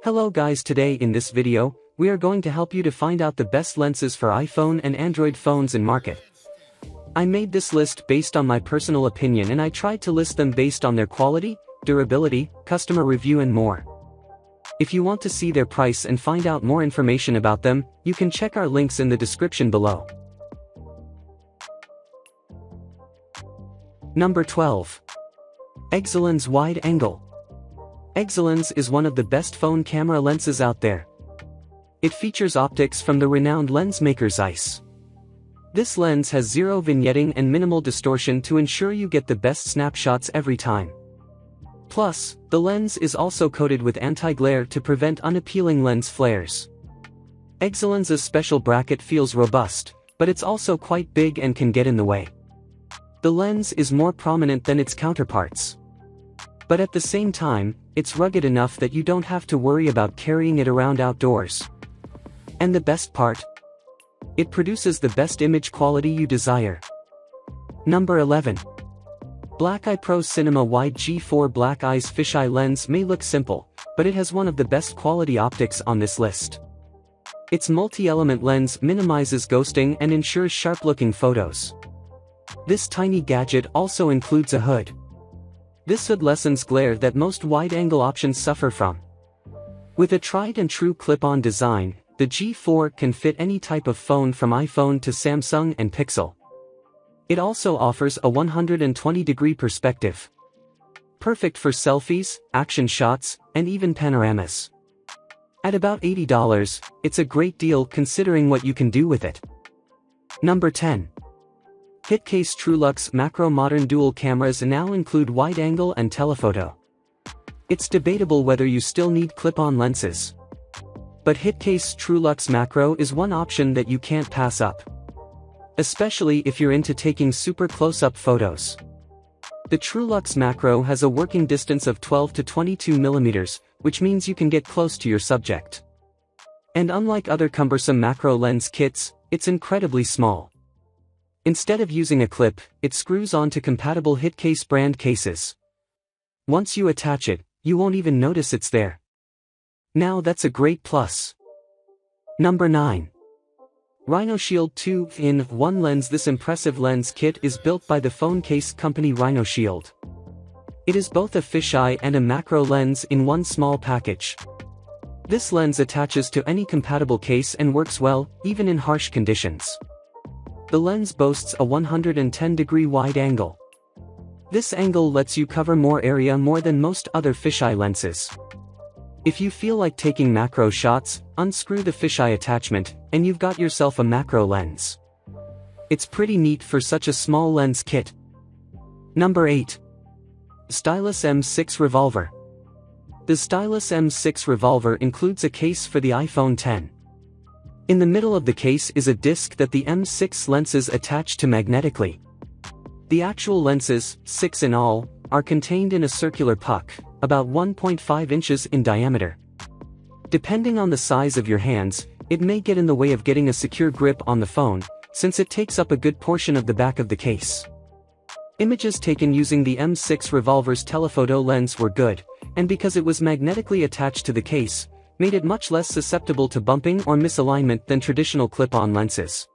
Hello guys, today in this video, we are going to help you to find out the best lenses for iPhone and Android phones in market. I made this list based on my personal opinion and I tried to list them based on their quality, durability, customer review and more. If you want to see their price and find out more information about them, you can check our links in the description below. Number 12. Exolens Wide Angle. Exolens is one of the best phone camera lenses out there. It features optics from the renowned lens maker Zeiss. This lens has zero vignetting and minimal distortion to ensure you get the best snapshots every time. Plus, the lens is also coated with anti-glare to prevent unappealing lens flares. Exolens' special bracket feels robust, but it's also quite big and can get in the way. The lens is more prominent than its counterparts. But at the same time, it's rugged enough that you don't have to worry about carrying it around outdoors. And the best part? It produces the best image quality you desire. Number 11. Black Eye Pro Cinema Wide G4 Black Eyes Fisheye Lens may look simple, but it has one of the best quality optics on this list. Its multi-element lens minimizes ghosting and ensures sharp-looking photos. This tiny gadget also includes a hood. This hood lessens glare that most wide-angle options suffer from. With a tried-and-true clip-on design, the G4 can fit any type of phone from iPhone to Samsung and Pixel. It also offers a 120-degree perspective. Perfect for selfies, action shots, and even panoramas. At about $80, it's a great deal considering what you can do with it. Number 10. Hitcase Trulux Macro Modern Dual cameras now include wide-angle and telephoto. It's debatable whether you still need clip-on lenses. But Hitcase Trulux Macro is one option that you can't pass up. Especially if you're into taking super close-up photos. The Trulux Macro has a working distance of 12 to 22 mm, which means you can get close to your subject. And unlike other cumbersome macro lens kits, it's incredibly small. Instead of using a clip, it screws onto compatible Hitcase brand cases. Once you attach it, you won't even notice it's there. Now that's a great plus. Number 9. RhinoShield 2-in-1 Lens. This impressive lens kit is built by the phone case company RhinoShield. It is both a fisheye and a macro lens in one small package. This lens attaches to any compatible case and works well, even in harsh conditions. The lens boasts a 110-degree wide angle. This angle lets you cover more area more than most other fisheye lenses. If you feel like taking macro shots, unscrew the fisheye attachment, and you've got yourself a macro lens. It's pretty neat for such a small lens kit. Number 8. Stylus M6 Revolver. The Stylus M6 Revolver includes a case for the iPhone X. In the middle of the case is a disc that the M6 lenses attach to magnetically. The actual lenses, 6 in all, are contained in a circular puck, about 1.5 inches in diameter. Depending on the size of your hands, it may get in the way of getting a secure grip on the phone, since it takes up a good portion of the back of the case. Images taken using the M6 Revolver's telephoto lens were good, and because it was magnetically attached to the case, made it much less susceptible to bumping or misalignment than traditional clip-on lenses.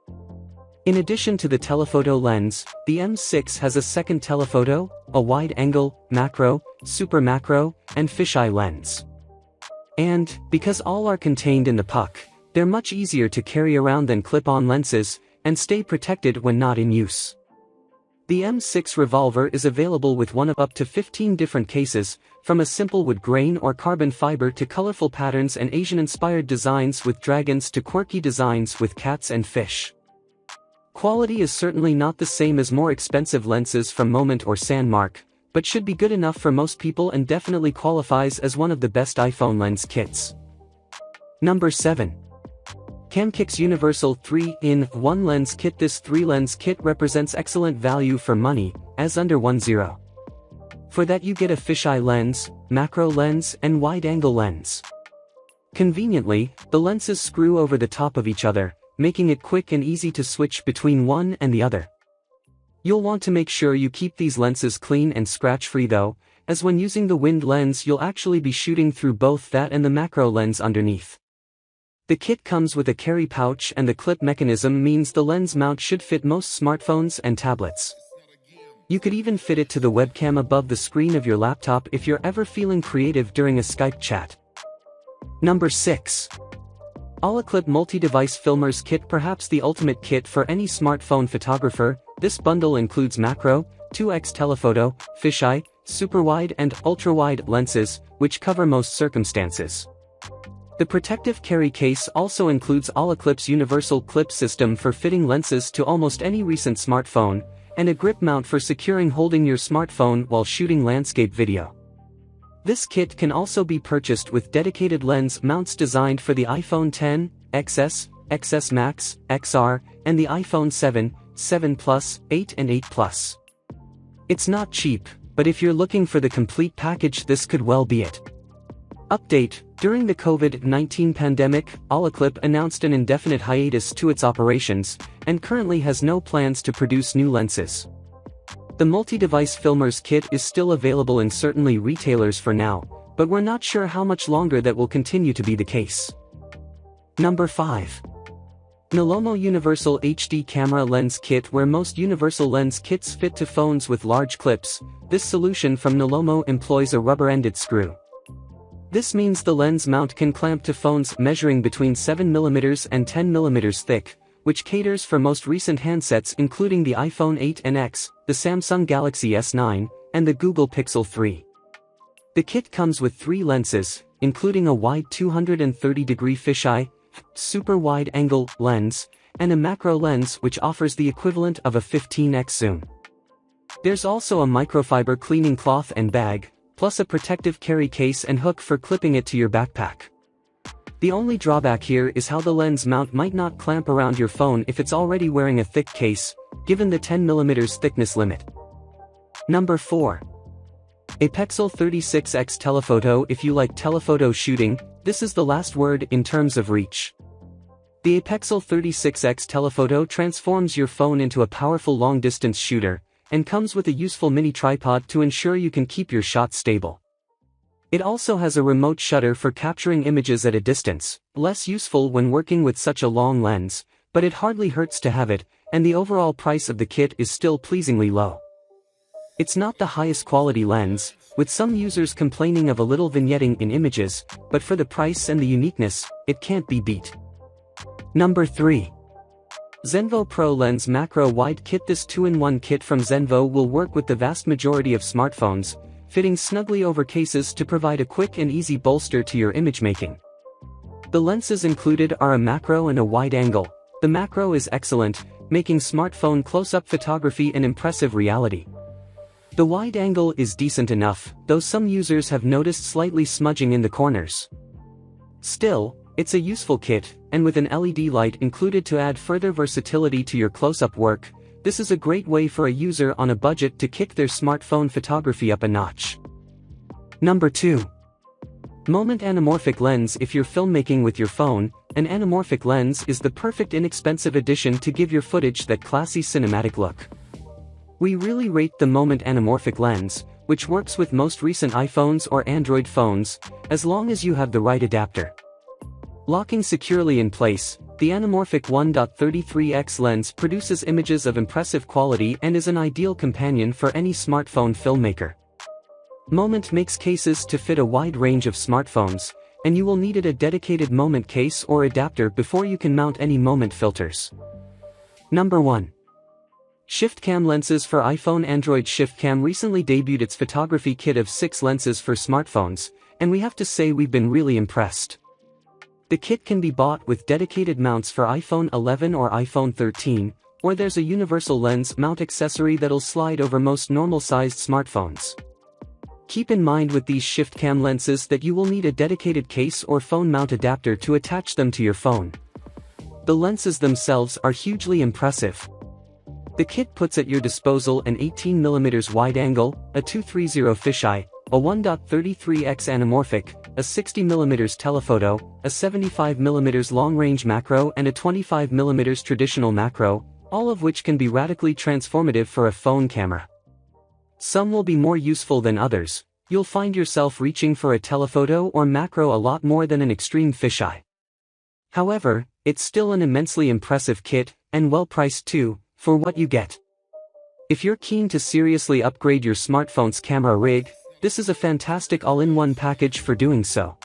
In addition to the telephoto lens, the M6 has a second telephoto, a wide-angle, macro, super macro, and fisheye lens. And, because all are contained in the puck, they're much easier to carry around than clip-on lenses, and stay protected when not in use. The M6 Revolver is available with one of up to 15 different cases, from a simple wood grain or carbon fiber to colorful patterns and Asian-inspired designs with dragons to quirky designs with cats and fish. Quality is certainly not the same as more expensive lenses from Moment or Sandmark, but should be good enough for most people and definitely qualifies as one of the best iPhone lens kits. Number 7. Camkix Universal 3-in-1 Lens Kit. This 3-lens kit represents excellent value for money, as under $10. For that you get a fisheye lens, macro lens and wide-angle lens. Conveniently, the lenses screw over the top of each other, making it quick and easy to switch between one and the other. You'll want to make sure you keep these lenses clean and scratch-free though, as when using the wind lens you'll actually be shooting through both that and the macro lens underneath. The kit comes with a carry pouch, and the clip mechanism means the lens mount should fit most smartphones and tablets. You could even fit it to the webcam above the screen of your laptop if you're ever feeling creative during a Skype chat. Number 6. Olloclip Multi-Device Filmers Kit. Perhaps the ultimate kit for any smartphone photographer, this bundle includes macro, 2x telephoto, fisheye, superwide and ultrawide lenses, which cover most circumstances. The protective carry case also includes Olloclip's universal clip system for fitting lenses to almost any recent smartphone, and a grip mount for holding your smartphone while shooting landscape video. This kit can also be purchased with dedicated lens mounts designed for the iPhone X, XS, XS Max, XR, and the iPhone 7, 7 Plus, 8 and 8 Plus. It's not cheap, but if you're looking for the complete package, this could well be it. Update: during the COVID-19 pandemic, Olloclip announced an indefinite hiatus to its operations, and currently has no plans to produce new lenses. The multi-device filmers kit is still available in certain retailers for now, but we're not sure how much longer that will continue to be the case. Number 5. Nolomo Universal HD Camera Lens Kit. Where most universal lens kits fit to phones with large clips, this solution from Nolomo employs a rubber-ended screw. This means the lens mount can clamp to phones measuring between 7mm and 10mm thick, which caters for most recent handsets including the iPhone 8 and X, the Samsung Galaxy S9, and the Google Pixel 3. The kit comes with 3 lenses, including a wide 230-degree fisheye, super wide-angle lens, and a macro lens which offers the equivalent of a 15x zoom. There's also a microfiber cleaning cloth and bag, plus a protective carry case and hook for clipping it to your backpack. The only drawback here is how the lens mount might not clamp around your phone if it's already wearing a thick case, given the 10mm thickness limit. Number 4. Apexel 36x Telephoto. If you like telephoto shooting, this is the last word in terms of reach. The Apexel 36x Telephoto transforms your phone into a powerful long-distance shooter, and comes with a useful mini tripod to ensure you can keep your shot stable. It also has a remote shutter for capturing images at a distance, less useful when working with such a long lens, but it hardly hurts to have it, and the overall price of the kit is still pleasingly low. It's not the highest quality lens, with some users complaining of a little vignetting in images, but for the price and the uniqueness, it can't be beat. Number 3. Zenvo Pro Lens Macro Wide Kit. This 2-in-1 kit from Zenvo will work with the vast majority of smartphones, fitting snugly over cases to provide a quick and easy bolster to your image making. The lenses included are a macro and a wide angle. The macro is excellent, making smartphone close-up photography an impressive reality. The wide angle is decent enough, though some users have noticed slightly smudging in the corners. Still, it's a useful kit, and with an LED light included to add further versatility to your close-up work, this is a great way for a user on a budget to kick their smartphone photography up a notch. Number 2. Moment Anamorphic Lens. If you're filmmaking with your phone, an anamorphic lens is the perfect inexpensive addition to give your footage that classy cinematic look. We really rate the Moment Anamorphic Lens, which works with most recent iPhones or Android phones, as long as you have the right adapter. Locking securely in place, the anamorphic 1.33x lens produces images of impressive quality and is an ideal companion for any smartphone filmmaker. Moment makes cases to fit a wide range of smartphones, and you will need a dedicated Moment case or adapter before you can mount any Moment filters. Number 1. ShiftCam Lenses for iPhone. Android ShiftCam recently debuted its photography kit of 6 lenses for smartphones, and we have to say we've been really impressed. The kit can be bought with dedicated mounts for iPhone 11 or iPhone 13, or there's a universal lens mount accessory that'll slide over most normal-sized smartphones. Keep in mind with these ShiftCam lenses that you will need a dedicated case or phone mount adapter to attach them to your phone. The lenses themselves are hugely impressive. The kit puts at your disposal an 18mm wide angle, a 230 fisheye, a 1.33x anamorphic, a 60mm telephoto, a 75mm long-range macro and a 25mm traditional macro, all of which can be radically transformative for a phone camera. Some will be more useful than others, you'll find yourself reaching for a telephoto or macro a lot more than an extreme fisheye. However, it's still an immensely impressive kit, and well priced too, for what you get. If you're keen to seriously upgrade your smartphone's camera rig, this is a fantastic all-in-one package for doing so.